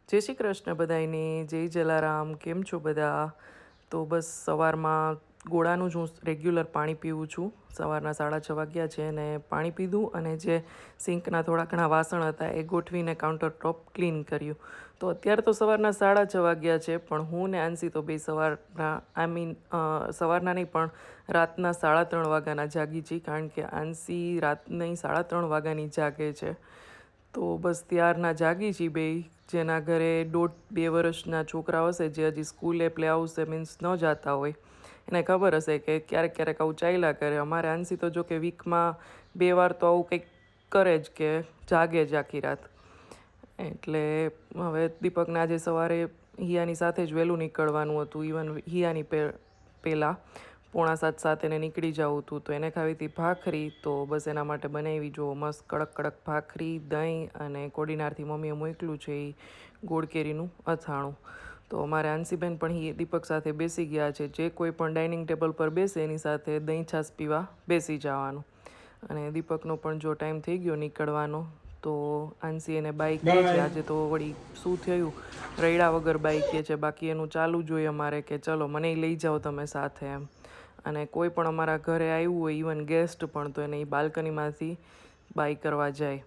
જય શ્રી કૃષ્ણ બધાયને, જય જલારામ. કેમ છો બધા? તો બસ સવારમાં ગોળાનું જ હું રેગ્યુલર પાણી પીવું છું. સવારના 6:30 વાગ્યા છે અને પાણી પીધું અને જે સિંકના થોડા ઘણા વાસણ હતા એ ગોઠવીને કાઉન્ટર ટોપ ક્લીન કર્યું. તો અત્યારે તો સવારના 6:30 વાગ્યા છે, પણ હું ને આંસી તો બે સવારના નહીં પણ રાતના 3:30 વાગ્યાના જાગી છીએ, કારણ કે આંસી રાતની 3:30 વાગ્યાની જાગે છે. તો બસ ત્યારના જાગી છીએ બે. જેના ઘરે 1.5-2 વર્ષના છોકરા હશે, જે હજી સ્કૂલે પ્લે હાઉસે મીન્સ ન જતા હોય, એને ખબર હશે કે ક્યારેક ક્યારેક આવું ચાલ્યા કરે. અમારે આંસી તો જો કે વીકમાં 2 વાર તો આવું કંઈક કરે જ, કે જાગે જ આખી રાત. એટલે હવે દીપકને આજે સવારે હિયાની સાથે જ વહેલું નીકળવાનું હતું. ઇવન હિયાની પહેલાં 6:45 એને નીકળી જવું હતું. તો એને ખાવી હતી ભાખરી, તો બસ એના માટે બનાવી જો મસ્ત કડક કડક ભાખરી, દહીં અને કોડીનારથી મમ્મીએ મોકલું છે એ ગોળ કેરીનું અથાણું. તો અમારે આંસીબેન પણ દીપક સાથે બેસી ગયા છે. જે કોઈ પણ ડાઇનિંગ ટેબલ પર બેસે એની સાથે દહીં છાશ પીવા બેસી જવાનું. અને દીપકનો પણ જો ટાઈમ થઈ ગયો નીકળવાનો, તો આંસી એને બાઈ કહે છે. આજે તો વળી શું થયું, રૈડા વગર બાઈ કહે છે, બાકી એનું ચાલુ જોઈએ અમારે કે ચલો મને લઈ જાઓ તમે સાથે એમ. અને કોઈ પણ અમારા ઘરે આવ્યું હોય, ઇવન ગેસ્ટ પણ, તો એને એ બાલ્કનીમાંથી બાય કરવા જાય.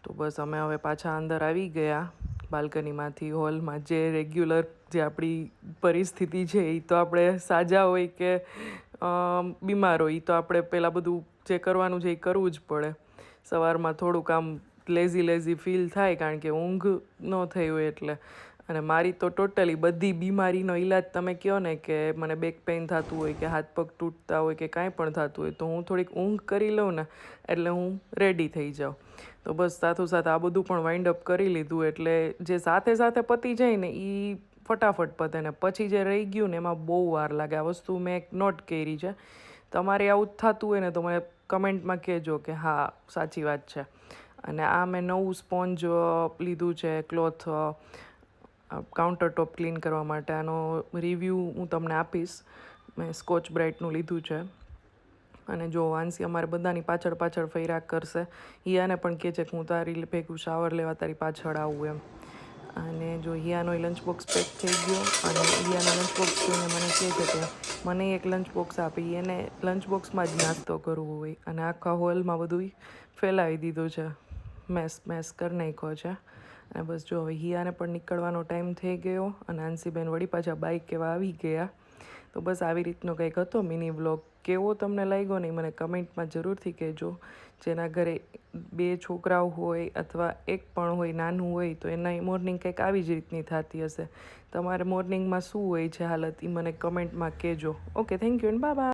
તો બસ અમે હવે પાછા અંદર આવી ગયા બાલ્કનીમાંથી હોલમાં. જે રેગ્યુલર જે આપણી પરિસ્થિતિ છે એ તો આપણે સાજા હોય કે બીમાર હોય, એ તો આપણે પહેલાં બધું જે કરવાનું છે એ કરવું જ પડે. સવારમાં થોડુંક આમ લેઝી ફીલ થાય, કારણ કે ઊંઘ ન થઈ હોય એટલે. અને મારી તો ટોટલી બધી બીમારીનો ઈલાજ તમે કહો ને, કે મને બેક પેઇન થતું હોય કે હાથ પગ તૂટતા હોય કે કાંઈ પણ થતું હોય, તો હું થોડીક ઊંઘ કરી લઉં ને એટલે હું રેડી થઈ જાઉં. તો બસ સાથોસાથ આ બધું પણ વાઇન્ડ અપ કરી લીધું, એટલે જે સાથે સાથે પતી જાય ને એ ફટાફટ પતે, ને પછી જે રહી ગયું ને એમાં બહુ વાર લાગે. આ વસ્તુ મેં એક નોટ કરી છે. તમારે આવું જ થતું હોય ને તો મને કમેન્ટમાં કહેજો કે હા સાચી વાત છે. અને આ મેં નવું સ્પોન્જ લીધું છે, ક્લોથ કાઉન્ટર ટોપ ક્લીન કરવા માટે. આનો રિવ્યૂ હું તમને આપીશ. મેં સ્કોચ બ્રાઇટનું લીધું છે. અને જો વાંસી અમારે બધાની પાછળ ફર્યા કરશે. હિયાને પણ કહે છે કે હું તારી ભેગું શાવર લેવા તારી પાછળ આવું એમ. અને જો હિયાનો લંચ બોક્સ પેક થઈ ગયો, અને હિયાનો લંચ બોક્સ જોઈને મને કહે છે કે મને એક લંચ બોક્સ આપી. એને લંચ બોક્સમાં જ નાસ્તો કરવો હોય, અને આખા હોલમાં બધું ફેલાવી દીધું છે, મેસ કરી નાખ્યો છે. અને બસ જો હવે હિયાને પણ નીકળવાનો ટાઈમ થઈ ગયો, અને આંસીબેન વળી પાછા બાઇક એવા આવી ગયા. તો બસ આવી રીતનો કંઈક હતો મિની વ્લોગ. કેવો તમને લાગ્યો નહીં મને કમેન્ટમાં જરૂરથી કહેજો. જેના ઘરે 2 છોકરાઓ હોય અથવા એક પણ હોય, નાનું હોય, તો એના મોર્નિંગ કંઈક આવી જ રીતની થતી હશે. તમારે મોર્નિંગમાં શું હોય છે હાલત, એ મને કમેન્ટમાં કહેજો. Okay, thank you and bye bye.